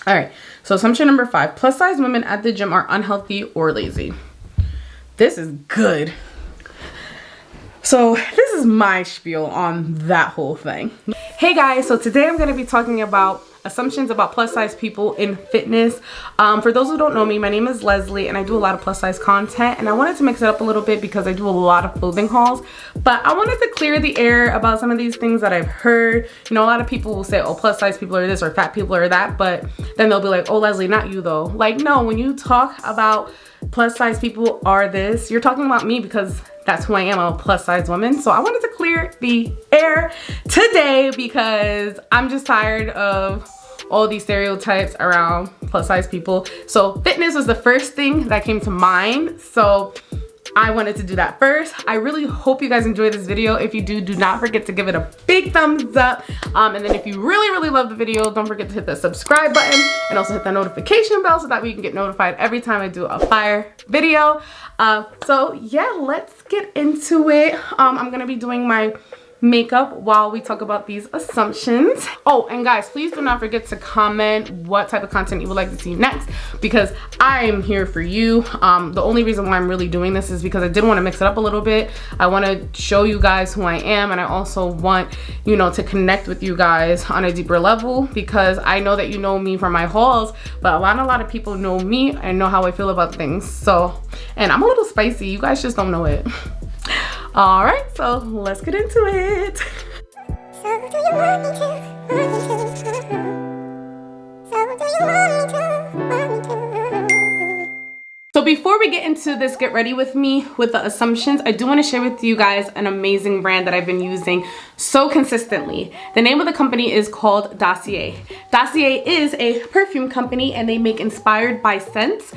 All right, so assumption number 5, plus size women at the gym are unhealthy or lazy. This is good. So this is my spiel on that whole thing. Hey guys, so today I'm going to be talking about assumptions about plus size people in fitness. For those who don't know me, my name is Leslie and I do a lot of plus size content, and I wanted to mix it up a little bit because I do a lot of clothing hauls, but I wanted to clear the air about some of these things that I've heard. You know, a lot of people will say, oh, plus size people are this or fat people are that, but then they'll be like, oh, Leslie, not you though. Like, no, when you talk about plus size people are this, you're talking about me because that's who I am. I'm a plus size woman. So I wanted to clear the air today because I'm just tired of all these stereotypes around plus size people. So fitness was the first thing that came to mind. So I wanted to do that first. I really hope you guys enjoyed this video. If you do not forget to give it a big thumbs up. And then if you really love the video, don't forget to hit the subscribe button and also hit the notification bell so that way you can get notified every time I do a fire video. So yeah, let's get into it. I'm gonna be doing my makeup while we talk about these assumptions. Oh, and guys, please do not forget to comment what type of content you would like to see next, because I am here for you. The only reason why I'm really doing this is because I did want to mix it up a little bit. I want to show you guys who I am, and I also want, you know, to connect with you guys on a deeper level, because I know that you know me from my hauls, but a lot of people know me and know how I feel about things. So, and I'm a little spicy, you guys just don't know it. All right, so let's get into it. So do you want me to? So do you want me to? So before we get into this, get ready with me with the assumptions, I do want to share with you guys an amazing brand that I've been using so consistently. The name of the company is called Dossier. Dossier is a perfume company, and they make inspired by scents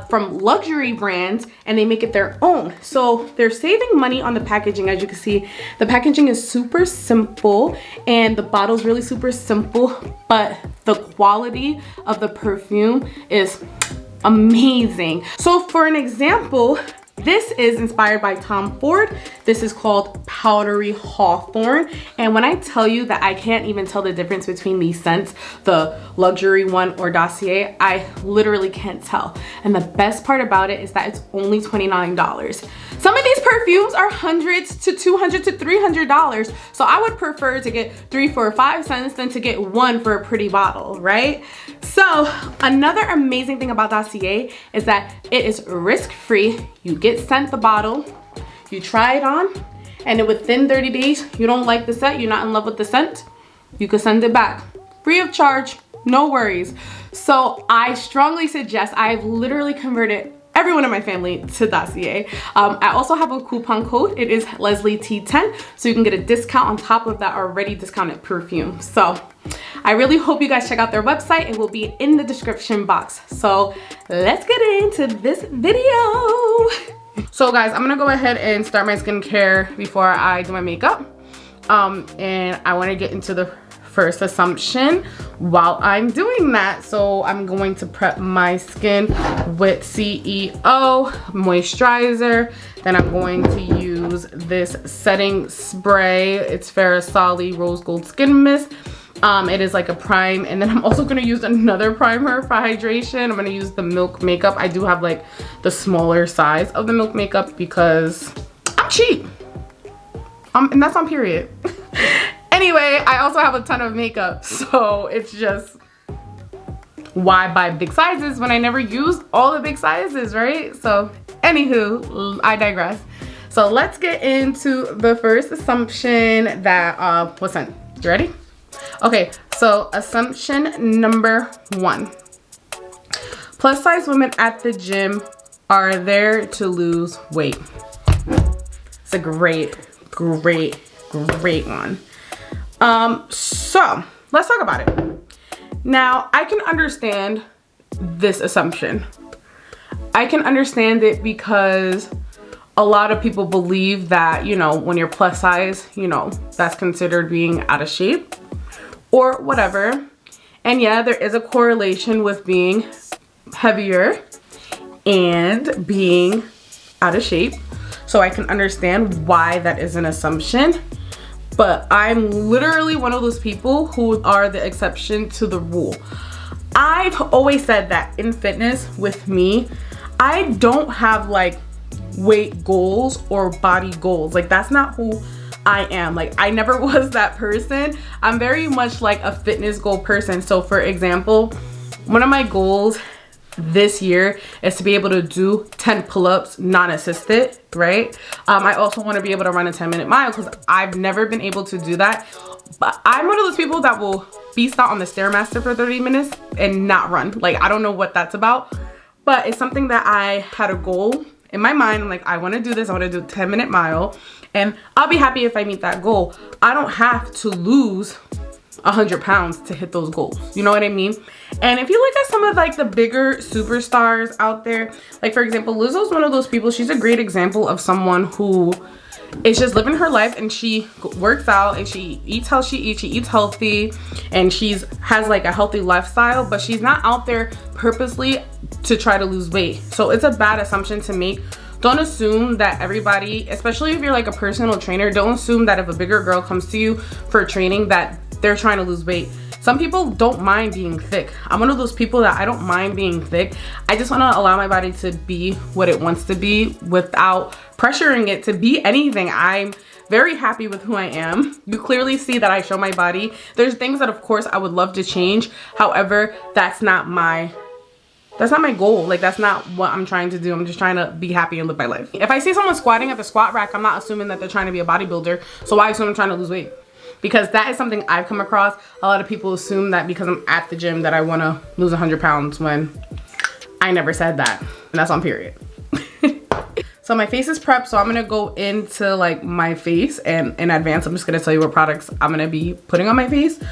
from luxury brands, and they make it their own. So they're saving money on the packaging. As you can see, the packaging is super simple and the bottle's really super simple, but the quality of the perfume is amazing. So for an example, this is inspired by Tom Ford. This is called Powdery Hawthorn. And when I tell you that I can't even tell the difference between these scents, the luxury one or Dossier, I literally can't tell. And the best part about it is that it's only $29. Some of these perfumes are hundreds to $200 to $300. So I would prefer to get 3, 4, 5 cents than to get one for a pretty bottle, right? So another amazing thing about Dossier is that it is risk-free. You get sent the bottle, you try it on, and then within 30 days, you don't like the scent, you're not in love with the scent, you can send it back. Free of charge, no worries. So I strongly suggest, I've literally converted everyone in my family to Dossier. I also have a coupon code. It is LeslieT10, so you can get a discount on top of that already discounted perfume. So I really hope you guys check out their website. It will be in the description box. So let's get into this video. So guys, I'm gonna go ahead and start my skincare before I do my makeup. And I wanna get into the first assumption while I'm doing that. So I'm going to prep my skin with CEO moisturizer. Then I'm going to use this setting spray. It's Ferrasali Rose Gold Skin Mist. It is like a prime, and then I'm also gonna use another primer for hydration. I'm gonna use the Milk Makeup. I do have like the smaller size of the Milk Makeup because I'm cheap. And that's on period. Anyway, I also have a ton of makeup, so it's just, why buy big sizes when I never use all the big sizes, right? So anywho, I digress. So let's get into the first assumption that was sent. You ready? Okay, so assumption number 1. Plus size women at the gym are there to lose weight. It's a great one. So let's talk about it. Now, I can understand this assumption. I can understand it because a lot of people believe that, you know, when you're plus size, you know, that's considered being out of shape or whatever. And yeah, there is a correlation with being heavier and being out of shape. So I can understand why that is an assumption. But I'm literally one of those people who are the exception to the rule. I've always said that in fitness with me, I don't have like weight goals or body goals. Like that's not who I am. Like I never was that person. I'm very much like a fitness goal person. So for example, one of my goals this year is to be able to do 10 pull-ups non-assisted, right? I also want to be able to run a 10-minute mile because I've never been able to do that. But I'm one of those people that will feast out on the Stairmaster for 30 minutes and not run. Like I don't know what that's about, but it's something that I had a goal in my mind. I'm like, I want to do this. I want to do a 10-minute mile and I'll be happy if I meet that goal. I don't have to lose 100 pounds to hit those goals. You know what I mean? And if you look at some of like the bigger superstars out there, like for example, Lizzo's one of those people. She's a great example of someone who is just living her life and she works out and she eats how she eats. She eats healthy and has like a healthy lifestyle, but she's not out there purposely to try to lose weight. So it's a bad assumption to make. Don't assume that everybody, especially if you're like a personal trainer, don't assume that if a bigger girl comes to you for training that they're trying to lose weight. Some people don't mind being thick. I'm one of those people that I don't mind being thick. I just want to allow my body to be what it wants to be without pressuring it to be anything. I'm very happy with who I am. You clearly see that I show my body. There's things that of course I would love to change. However, that's not my goal. Like that's not what I'm trying to do. I'm just trying to be happy and live my life. If I see someone squatting at the squat rack, I'm not assuming that they're trying to be a bodybuilder. So why assume I'm trying to lose weight? Because that is something I've come across. A lot of people assume that because I'm at the gym that I want to lose 100 pounds when I never said that. And that's on period. So my face is prepped. So I'm going to go into like my face and in advance, I'm just going to tell you what products I'm going to be putting on my face.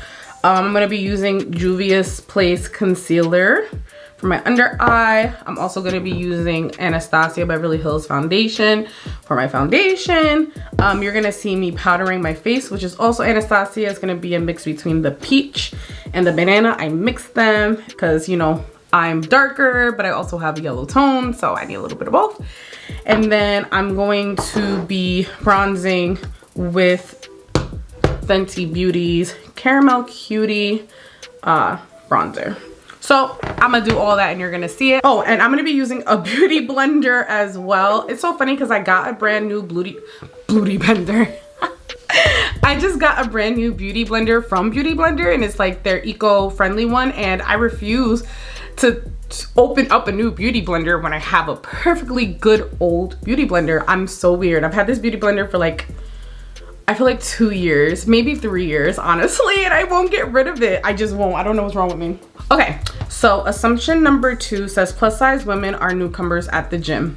I'm going to be using Juvia's Place Concealer for my under eye. I'm also going to be using Anastasia Beverly Hills foundation for my foundation. You're going to see me powdering my face, which is also Anastasia. It's going to be a mix between the peach and the banana. I mixed them because, you know, I'm darker, but I also have a yellow tone, so I need a little bit of both. And then I'm going to be bronzing with Fenty Beauty's Caramel Cutie bronzer. So I'm gonna do all that and you're gonna see it. Oh, and I'm gonna be using a beauty blender as well. It's so funny because I got a brand new beauty blender. I just got a brand new beauty blender from Beauty Blender and it's like their eco-friendly one, and I refuse to open up a new beauty blender when I have a perfectly good old beauty blender. I'm so weird. I've had this beauty blender for like, I feel like 2 years, maybe 3 years, honestly, and I won't get rid of it. I just won't. I don't know what's wrong with me. Okay, so assumption number 2 says plus size women are newcomers at the gym.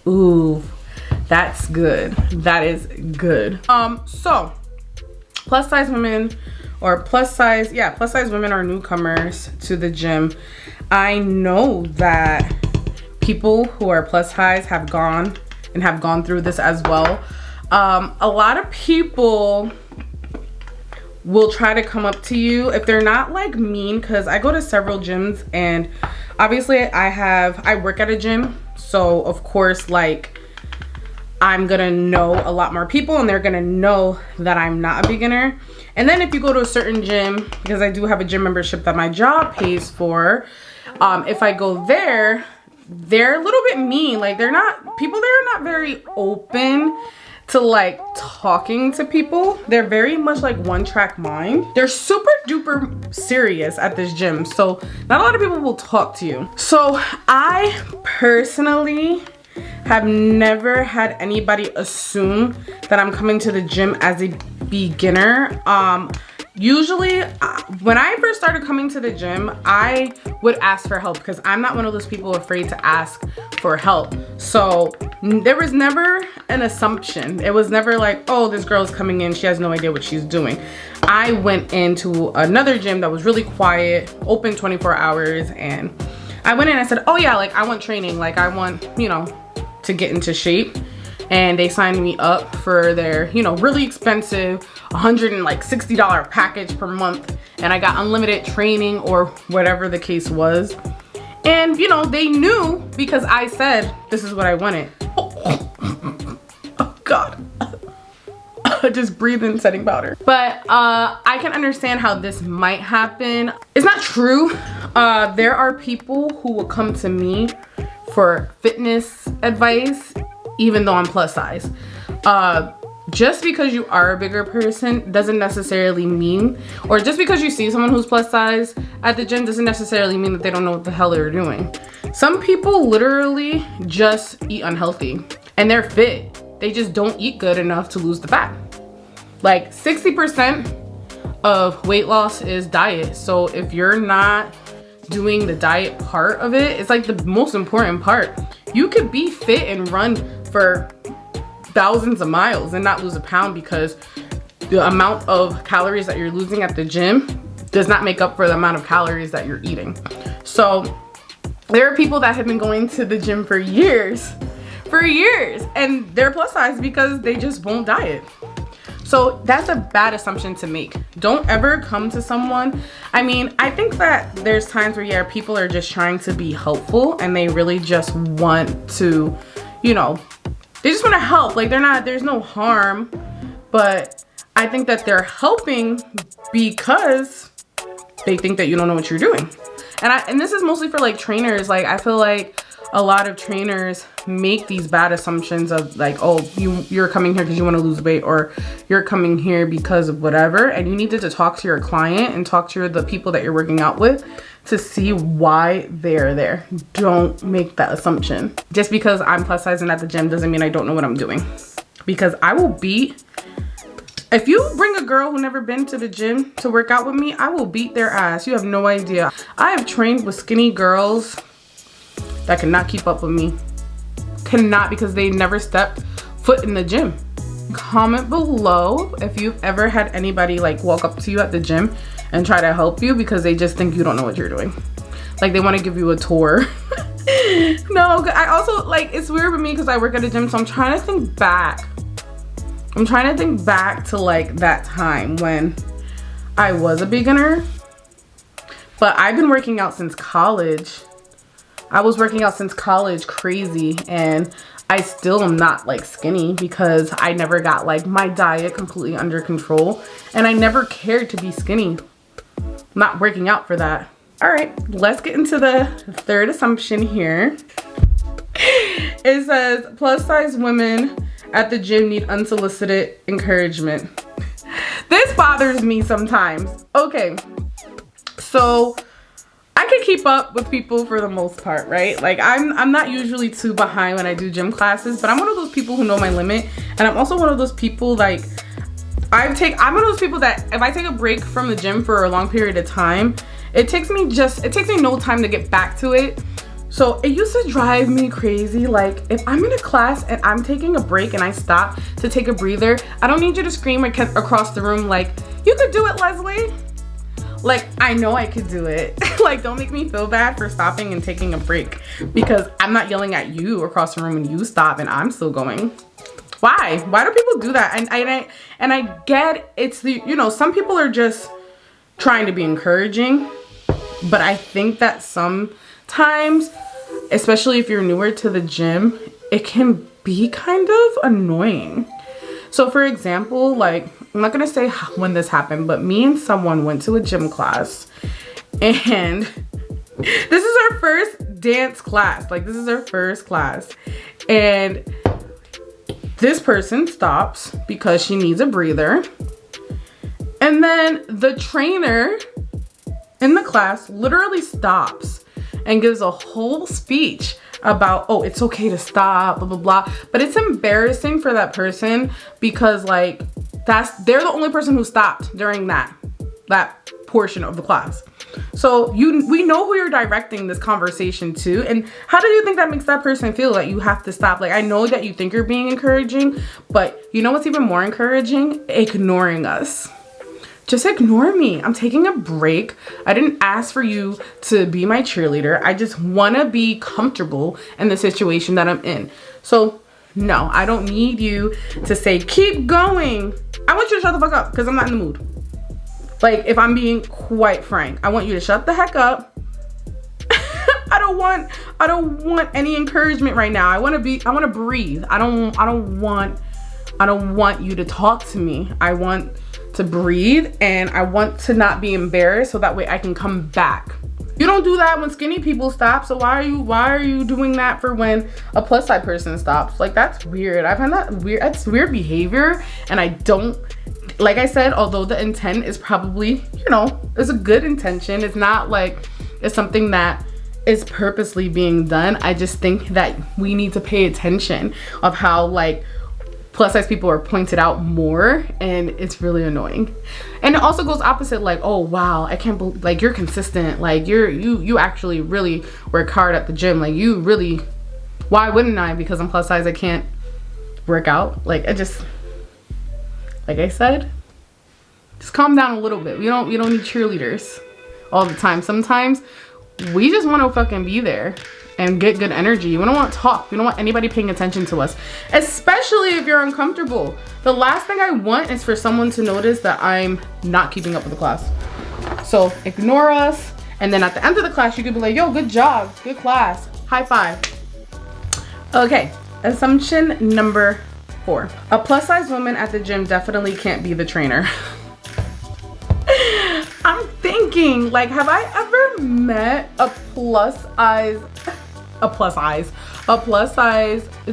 Ooh, that's good. That is good. So plus size women or plus size women are newcomers to the gym. I know that people who are plus size have gone through this as well. A lot of people will try to come up to you if they're not like mean, because I go to several gyms and obviously I work at a gym, so of course like I'm gonna know a lot more people and they're gonna know that I'm not a beginner. And then if you go to a certain gym, because I do have a gym membership that my job pays for, if I go there, they're a little bit mean. Like people there are not very open to like talking to people. They're very much like one-track mind. They're super duper serious at this gym, so not a lot of people will talk to you. So I personally have never had anybody assume that I'm coming to the gym as a beginner. Usually when I first started coming to the gym, I would ask for help because I'm not one of those people afraid to ask for help. So there was never an assumption. It was never like, oh, this girl's coming in, she has no idea what she's doing. I went into another gym that was really quiet, open 24 hours, and I went in and I said, oh yeah, like I want training, like I want, you know, to get into shape. And they signed me up for their, you know, really expensive $160 package per month, and I got unlimited training or whatever the case was. And you know, they knew because I said this is what I wanted. Oh God. just breathe in setting powder. But I can understand how this might happen. It's not true. There are people who will come to me for fitness advice even though I'm plus size. Just because you are a bigger person doesn't necessarily mean, or just because you see someone who's plus size at the gym doesn't necessarily mean that they don't know what the hell they're doing. Some people literally just eat unhealthy and they're fit. They just don't eat good enough to lose the fat. Like 60% of weight loss is diet. So if you're not doing the diet part of it, it's like the most important part. You could be fit and run for thousands of miles and not lose a pound because the amount of calories that you're losing at the gym does not make up for the amount of calories that you're eating. So there are people that have been going to the gym for years and they're plus size because they just won't diet. So that's a bad assumption to make. Don't ever come to someone. I mean, I think that there's times where, yeah, people are just trying to be helpful and they really just want to, you know, they just want to help. Like there's no harm, but I think that they're helping because they think that you don't know what you're doing. And this is mostly for like trainers. Like I feel like a lot of trainers make these bad assumptions of like, oh, you're coming here because you want to lose weight, or you're coming here because of whatever. And you need to talk to your client and talk to the people that you're working out with to see why they're there. Don't make that assumption. Just because I'm plus size and at the gym doesn't mean I don't know what I'm doing. Because I will beat, if you bring a girl who never been to the gym to work out with me, I will beat their ass. You have no idea. I have trained with skinny girls that cannot keep up with me. Cannot, because they never stepped foot in the gym. Comment below if you've ever had anybody like walk up to you at the gym and try to help you because they just think you don't know what you're doing. Like they want to give you a tour. No, I also like, it's weird with me because I work at a gym, so I'm trying to think back. I'm trying to think back to like that time when I was a beginner, but I've been working out since college. I was working out since college crazy, and I still am not like skinny because I never got like my diet completely under control, and I never cared to be skinny. I'm not working out for that. All right, let's get into the third assumption here. It says plus size women at the gym need unsolicited encouragement. This bothers me sometimes. Okay, so I can keep up with people for the most part, right? Like I'm not usually too behind when I do gym classes, but I'm one of those people who know my limit. And I'm also one of those people like, I'm one of those people that if I take a break from the gym for a long period of time, it takes me no time to get back to it. So it used to drive me crazy. Like if I'm in a class and I'm taking a break and I stop to take a breather, I don't need you to scream across the room like, you could do it, Leslie. Like, I know I could do it. Like, don't make me feel bad for stopping and taking a break because I'm not yelling at you across the room when you stop and I'm still going. Why? Why do people do that? And I get it's the, you know, some people are just trying to be encouraging, but I think that sometimes, especially if you're newer to the gym, it can be kind of annoying. So for example, like, I'm not gonna say when this happened, but me and someone went to a gym class and this is our first dance class. Like this is our first class. And this person stops because she needs a breather. And then the trainer in the class literally stops and gives a whole speech about, oh, it's okay to stop, blah, blah, blah. But it's embarrassing for that person because like, they're the only person who stopped during that portion of the class. So we know who you're directing this conversation to, and how do you think that makes that person feel that you have to stop? Like, I know that you think you're being encouraging, but you know what's even more encouraging? Ignoring us. Just ignore me. I'm taking a break. I didn't ask for you to be my cheerleader. I just want to be comfortable in the situation that I'm in. So no, I don't need you to say, keep going. I want you to shut the fuck up because I'm not in the mood. Like, if I'm being quite frank, I want you to shut the heck up. I don't want any encouragement right now. I want to breathe. I don't want I don't want you to talk to me. I want to breathe, and I want to not be embarrassed so that way I can come back. You don't do that when skinny people stop, so why are you doing that for when a plus size person stops? Like, that's weird. I find that weird. That's weird behavior, and I don't, like I said, although the intent is probably, you know, it's a good intention. It's not like it's something that is purposely being done. I just think that we need to pay attention of how like plus size people are pointed out more, and it's really annoying. And it also goes opposite, like, oh wow, I can't believe, like, you're consistent, like you actually really work hard at the gym, like you really, why wouldn't I? Because I'm plus size I can't work out? Like, I just, like I said, just calm down a little bit. We don't need cheerleaders all the time. Sometimes we just want to fucking be there and get good energy. We don't want to talk. We don't want anybody paying attention to us, especially if you're uncomfortable. The last thing I want is for someone to notice that I'm not keeping up with the class. So ignore us, and then at the end of the class, you could be like, yo, good job, good class, high five. Okay, assumption number 4. A plus size woman at the gym definitely can't be the trainer. I'm thinking, like, have I ever met a plus size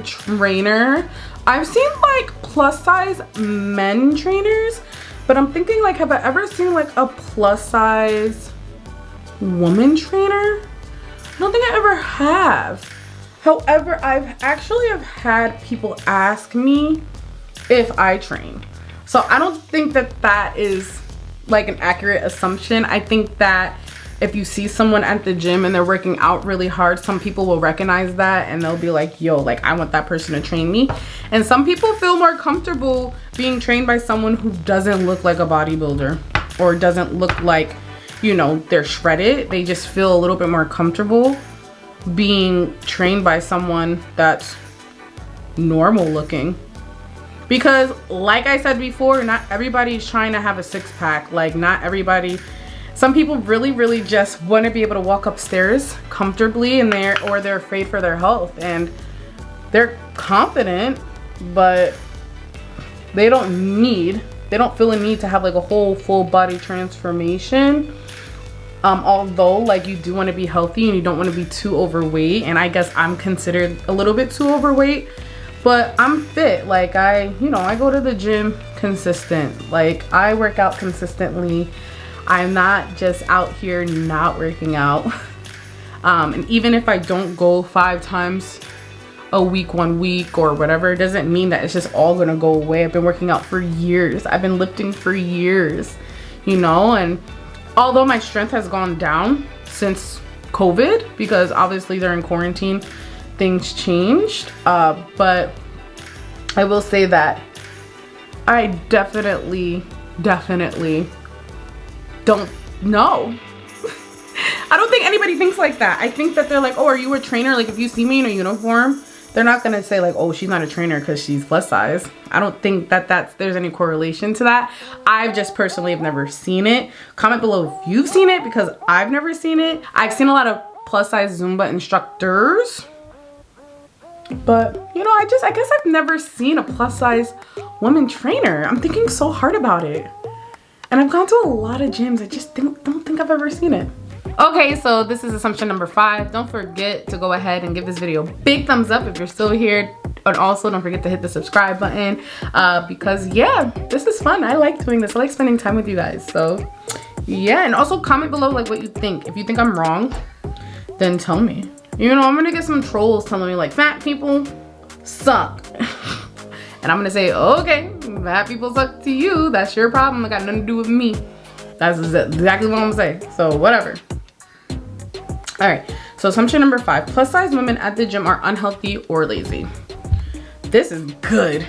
trainer? I've seen like plus size men trainers, but I'm thinking, like, have I ever seen like a plus size woman trainer? I don't think I ever have. However, I've had people ask me if I train. So I don't think that that is like an accurate assumption. I think that if you see someone at the gym and they're working out really hard, some people will recognize that and they'll be like, yo, like, I want that person to train me. And some people feel more comfortable being trained by someone who doesn't look like a bodybuilder or doesn't look like, you know, they're shredded. They just feel a little bit more comfortable being trained by someone that's normal looking. Because like I said before, not everybody's trying to have a six-pack. Like, not everybody. Some people really just want to be able to walk upstairs comfortably, and they're afraid for their health, and they're confident, but they don't feel a need to have like a whole full body transformation. Although, like, you do want to be healthy and you don't want to be too overweight, and I guess I'm considered a little bit too overweight, but I'm fit. Like, I go to the gym consistent. Like, I work out consistently. I'm not just out here not working out. And even if I don't go 5 times a week, 1 week or whatever, it doesn't mean that it's just all gonna go away. I've been working out for years. I've been lifting for years, you know, and although my strength has gone down since COVID, because obviously during quarantine, things changed. But I will say that I definitely don't know. I don't think anybody thinks like that. I think that they're like, oh, are you a trainer? Like, if you see me in a uniform, they're not gonna say like, oh, she's not a trainer because she's plus size. I don't think that there's any correlation to that. I've just personally have never seen it. Comment below if you've seen it, because I've never seen it. I've seen a lot of plus size Zumba instructors, but you know, I guess I've never seen a plus size woman trainer. I'm thinking so hard about it. And I've gone to a lot of gyms. I just don't think I've ever seen it. Okay, so this is assumption number 5. Don't forget to go ahead and give this video a big thumbs up if you're still here. And also don't forget to hit the subscribe button, because yeah, this is fun. I like doing this. I like spending time with you guys. So yeah, and also comment below like what you think. If you think I'm wrong, then tell me. You know, I'm gonna get some trolls telling me like fat people suck. And I'm gonna say, okay, fat people suck to you. That's your problem. It got nothing to do with me. That's exactly what I'm gonna say. So whatever. All right, so assumption number 5. Plus size women at the gym are unhealthy or lazy. This is good.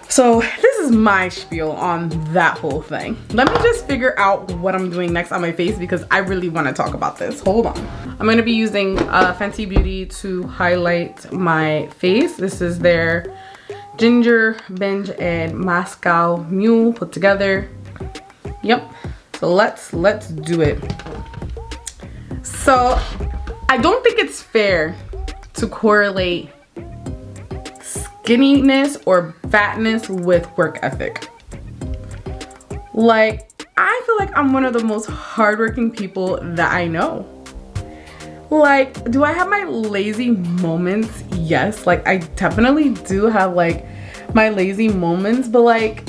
So this is my spiel on that whole thing. Let me just figure out what I'm doing next on my face, because I really want to talk about this. Hold on. I'm going to be using Fenty Beauty to highlight my face. This is their Ginger, Binge, and Moscow Mule put together. Yep. So let's do it. So I don't think it's fair to correlate skinniness or fatness with work ethic. Like, I feel like I'm one of the most hardworking people that I know. Like, do I have my lazy moments? Yes, like I definitely do have like my lazy moments, but like,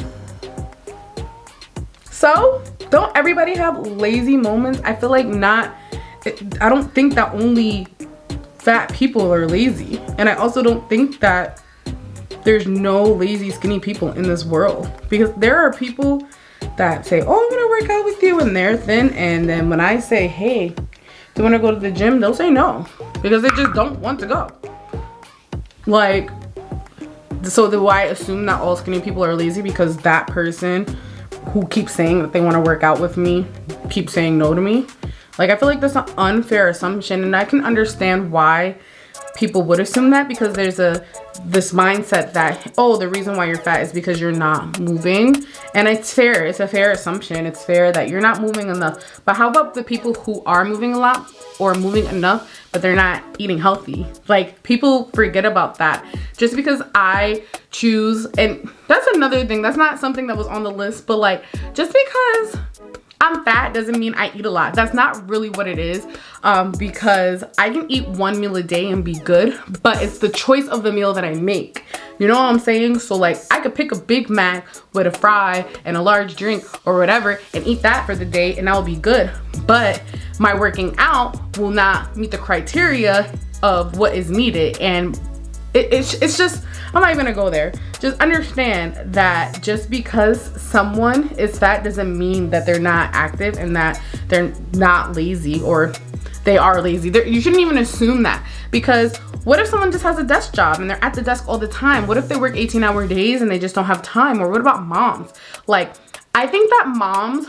so don't everybody have lazy moments? I feel like I don't think that only fat people are lazy. And I also don't think that there's no lazy skinny people in this world, because there are people that say, oh, I'm gonna work out with you, and they're thin, and then when I say, hey, do you wanna go to the gym? They'll say no, because they just don't want to go. Like, so do I assume that all skinny people are lazy because that person who keeps saying that they wanna work out with me keeps saying no to me? Like, I feel like that's an unfair assumption, and I can understand why people would assume that, because there's this mindset that, oh, the reason why you're fat is because you're not moving. And it's fair. It's a fair assumption. It's fair that you're not moving enough. But how about the people who are moving a lot or moving enough, but they're not eating healthy? Like, people forget about that. Just because I choose, and that's another thing. That's not something that was on the list, but like, just because I'm fat doesn't mean I eat a lot. That's not really what it is, because I can eat one meal a day and be good, but it's the choice of the meal that I make. You know what I'm saying? So like, I could pick a Big Mac with a fry and a large drink or whatever and eat that for the day, and that will be good. But my working out will not meet the criteria of what is needed. And it's just, I'm not even gonna go there. Just understand that just because someone is fat doesn't mean that they're not active and that they're not lazy, or they are lazy. You shouldn't even assume that, because what if someone just has a desk job and they're at the desk all the time? What if they work 18-hour days and they just don't have time? Or what about moms? Like, I think that moms,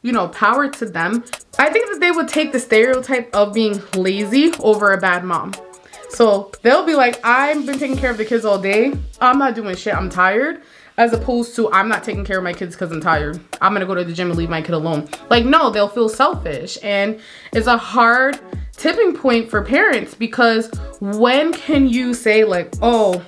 you know, power to them. I think that they would take the stereotype of being lazy over a bad mom. So they'll be like, I've been taking care of the kids all day. I'm not doing shit, I'm tired. As opposed to, I'm not taking care of my kids because I'm tired. I'm gonna go to the gym and leave my kid alone. Like, no, they'll feel selfish. And it's a hard tipping point for parents, because when can you say like, oh,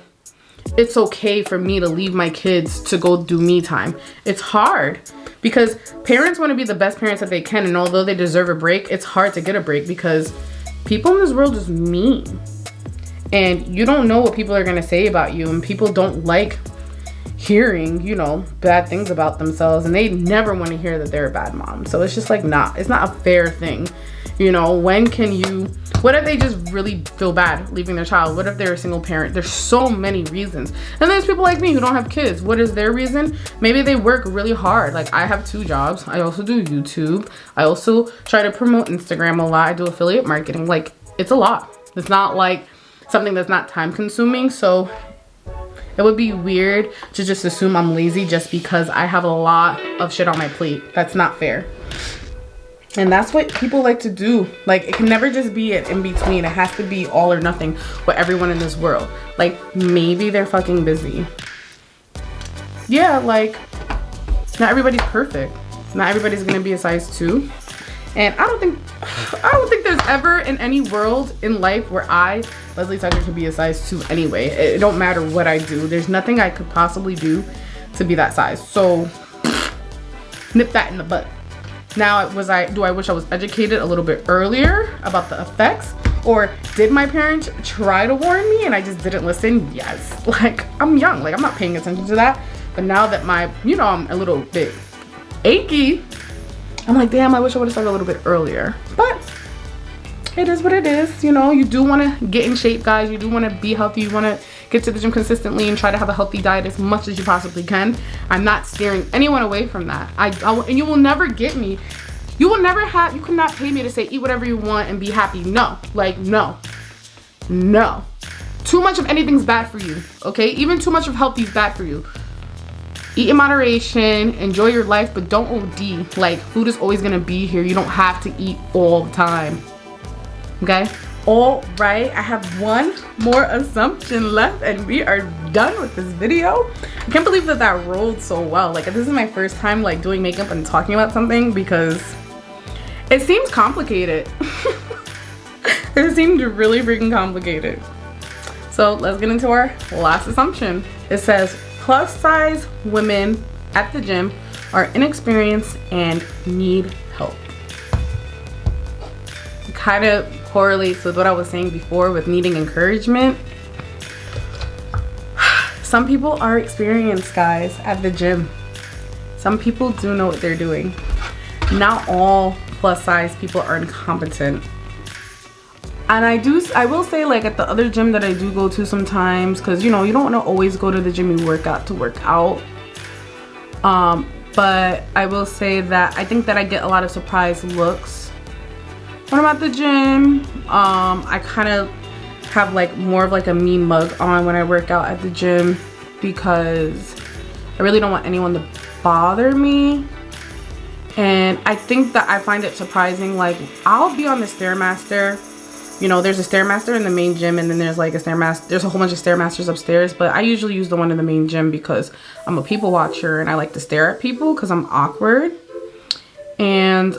it's okay for me to leave my kids to go do me time? It's hard, because parents want to be the best parents that they can. And although they deserve a break, it's hard to get a break, because people in this world is mean. And you don't know what people are gonna say about you, and people don't like hearing, you know, bad things about themselves, and they never want to hear that they're a bad mom. So it's just like, it's not a fair thing. You know, what if they just really feel bad leaving their child? What if they're a single parent? There's so many reasons. And there's people like me who don't have kids. What is their reason? Maybe they work really hard. Like, I have 2 jobs. I also do YouTube. I also try to promote Instagram a lot. I do affiliate marketing. Like, it's a lot. It's not like something that's not time consuming. So it would be weird to just assume I'm lazy just because I have a lot of shit on my plate. That's not fair. And that's what people like to do. Like, it can never just be an in between. It has to be all or nothing with everyone in this world. Like, maybe they're fucking busy. Yeah, like, not everybody's perfect. Not everybody's gonna be a size 2. And I don't think there's ever in any world in life where Leslie Tucker, could be a size 2 anyway. It don't matter what I do. There's nothing I could possibly do to be that size. So nip that in the butt. Now, do I wish I was educated a little bit earlier about the effects? Or did my parents try to warn me and I just didn't listen? Yes. Like, I'm young. Like, I'm not paying attention to that. But now that I'm a little bit achy, I'm like, damn, I wish I would have started a little bit earlier. But it is what it is. You know, you do want to get in shape, guys. You do want to be healthy. You want to get to the gym consistently and try to have a healthy diet as much as you possibly can. I'm not steering anyone away from that. And you will never get me. You cannot pay me to say eat whatever you want and be happy. No, like, no. Too much of anything's bad for you, okay? Even too much of healthy is bad for you. Eat in moderation, enjoy your life, but don't OD. Like, food is always gonna be here. You don't have to eat all the time, okay? All right, I have one more assumption left and we are done with this video. I can't believe that rolled so well. Like, this is my first time like doing makeup and talking about something, because it seems complicated. It seemed really freaking complicated. So let's get into our last assumption. It says plus size women at the gym are inexperienced and need help. It kind of correlates with what I was saying before with needing encouragement. Some people are experienced, guys, at the gym. Some people do know what they're doing. Not all plus size people are incompetent. And I will say, like, at the other gym that I do go to sometimes, because you know, you don't want to always go to the gym you work out to work out. But I will say that I think that I get a lot of surprise looks when I'm at the gym. I kind of have like more of like a me mug on when I work out at the gym because I really don't want anyone to bother me. And I think that I find it surprising, like I'll be on the Stairmaster. You know, there's a Stairmaster in the main gym, and then there's like a Stairmaster, there's a whole bunch of Stairmasters upstairs, but I usually use the one in the main gym because I'm a people watcher and I like to stare at people because I'm awkward. And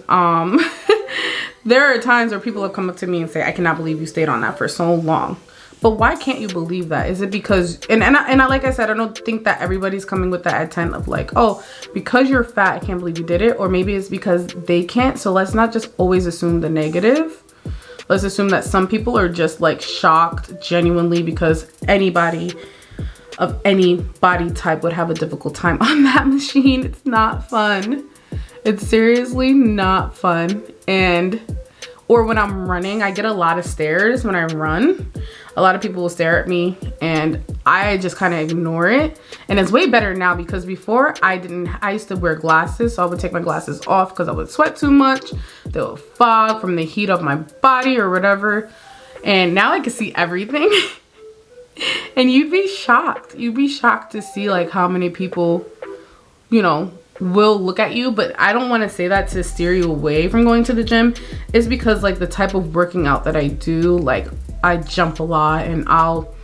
there are times where people have come up to me and say, I cannot believe you stayed on that for so long. But why can't you believe that? Is it because, and I like I said, I don't think that everybody's coming with that intent of like, oh, because you're fat, I can't believe you did it. Or maybe it's because they can't. So let's not just always assume the negative. Let's assume that some people are just like shocked genuinely because anybody of any body type would have a difficult time on that machine. It's not fun. It's seriously not fun. Or when I'm running, I get a lot of stares when I run. A lot of people will stare at me and I just kind of ignore it. And it's way better now because before I used to wear glasses, so I would take my glasses off because I would sweat too much. They would fog from the heat of my body or whatever. And now I can see everything. And you'd be shocked. You'd be shocked to see like how many people, you know, will look at you. But I don't want to say that to steer you away from going to the gym. It's because like the type of working out that I do, like I jump a lot and I'll,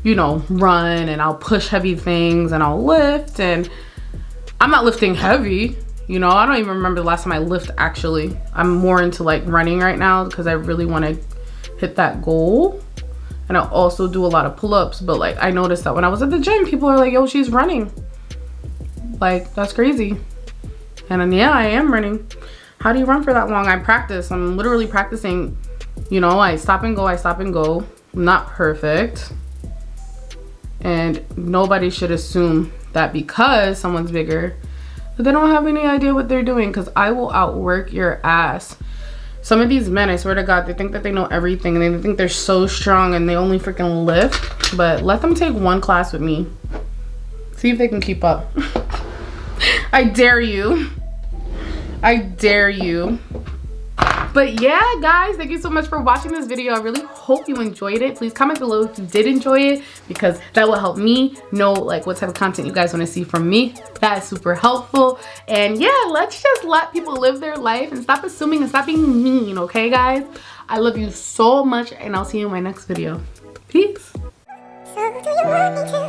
you know, run and I'll push heavy things and I'll lift, and I'm not lifting heavy, you know. I don't even remember the last time I lift actually. I'm more into like running right now because I really want to hit that goal. And I also do a lot of pull-ups, but like I noticed that when I was at the gym, people are like, yo, she's running. Like, that's crazy. And then, yeah, I am running. How do you run for that long? I practice. I'm literally practicing. You know, I stop and go, I stop and go. I'm not perfect. And nobody should assume that because someone's bigger, that they don't have any idea what they're doing, because I will outwork your ass. Some of these men, I swear to God, they think that they know everything and they think they're so strong and they only freaking lift. But let them take one class with me. See if they can keep up. I dare you. I dare you. But yeah, guys, thank you so much for watching this video. I really hope you enjoyed it. Please comment below if you did enjoy it, because that will help me know like what type of content you guys want to see from me. That is super helpful. And yeah, let's just let people live their life and stop assuming and stop being mean, okay, guys? I love you so much, and I'll see you in my next video. Peace. So do you want me to